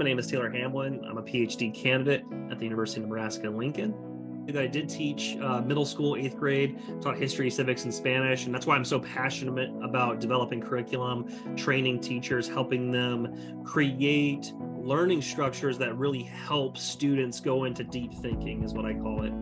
My name is Taylor Hamlin. I'm a PhD candidate at the University of Nebraska-Lincoln. I did teach middle school, 8th grade, taught history, civics, and Spanish, and that's why I'm so passionate about developing curriculum, training teachers, helping them create learning structures that really help students go into deep thinking, is what I call it.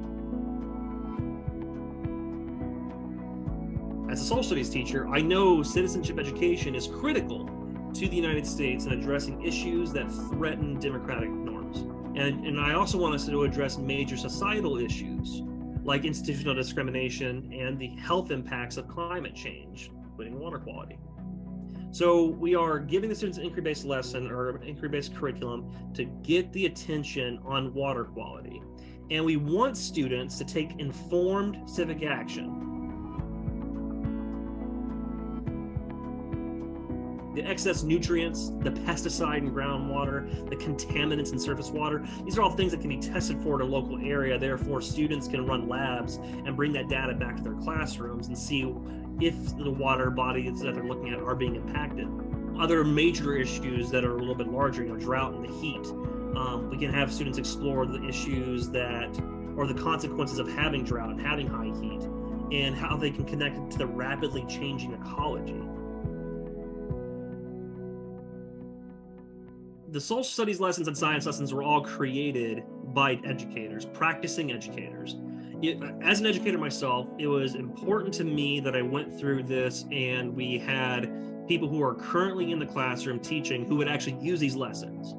As a social studies teacher, I know citizenship education is critical to the United States in addressing issues that threaten democratic norms. And I also want us to address major societal issues like institutional discrimination and the health impacts of climate change, including water quality. So we are giving the students an inquiry-based lesson or an inquiry-based curriculum to get the attention on water quality. And we want students to take informed civic action. The excess nutrients, the pesticide in groundwater, the contaminants in surface water, these are all things that can be tested for in a local area. Therefore, students can run labs and bring that data back to their classrooms and see if the water bodies that they're looking at are being impacted. Other major issues that are a little bit larger, drought and the heat. We can have students explore the issues or the consequences of having drought and having high heat and how they can connect it to the rapidly changing ecology. The social studies lessons and science lessons were all created by educators, practicing educators. As an educator myself, it was important to me that I went through this and we had people who are currently in the classroom teaching who would actually use these lessons.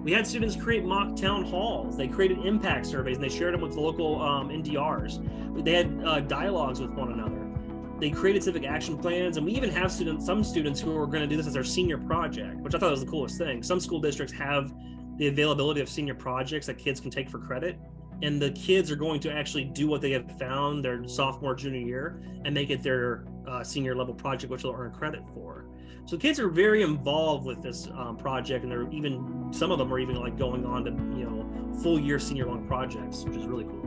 We had students create mock town halls. They created impact surveys and they shared them with the local NDRs. They had dialogues with one another. They created civic action plans, and we even have some students who are going to do this as their senior project, which I thought was the coolest thing. Some school districts have the availability of senior projects that kids can take for credit, and the kids are going to actually do what they have found their sophomore, junior year and make it their senior level project, which they'll earn credit for. So kids are very involved with this project, and some of them are even like going on to full year senior long projects, which is really cool.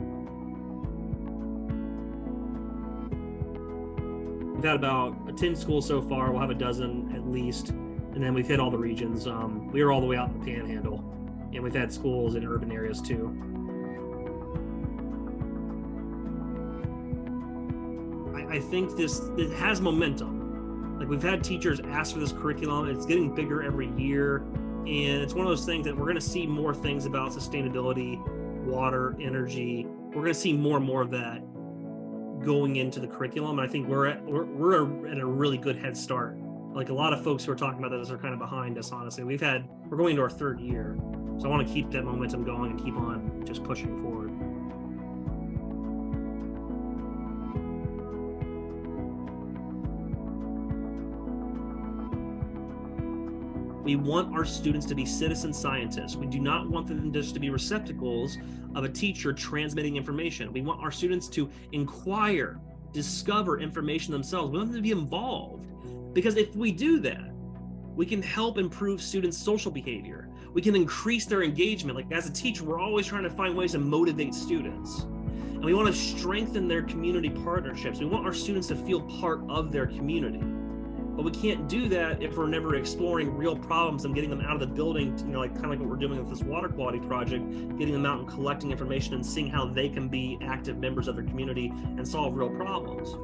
We've had about 10 schools so far. We'll have a dozen at least, and then we've hit all the regions. We are all the way out in the Panhandle, and we've had schools in urban areas too. I think it has momentum. Like, we've had teachers ask for this curriculum. It's getting bigger every year, and it's one of those things that we're going to see more things about sustainability, water, energy. We're going to see more and more of that going into the curriculum. And I think we're at a really good head start. Like, a lot of folks who are talking about this are kind of behind us, honestly. We're going into our 3rd year. So I want to keep that momentum going and keep on just pushing forward. We want our students to be citizen scientists. We do not want them just to be receptacles of a teacher transmitting information. We want our students to inquire, discover information themselves. We want them to be involved, because if we do that, we can help improve students' social behavior. We can increase their engagement. Like, as a teacher, we're always trying to find ways to motivate students. And we want to strengthen their community partnerships. We want our students to feel part of their community. But we can't do that if we're never exploring real problems and getting them out of the building, kind of like what we're doing with this water quality project, getting them out and collecting information and seeing how they can be active members of their community and solve real problems.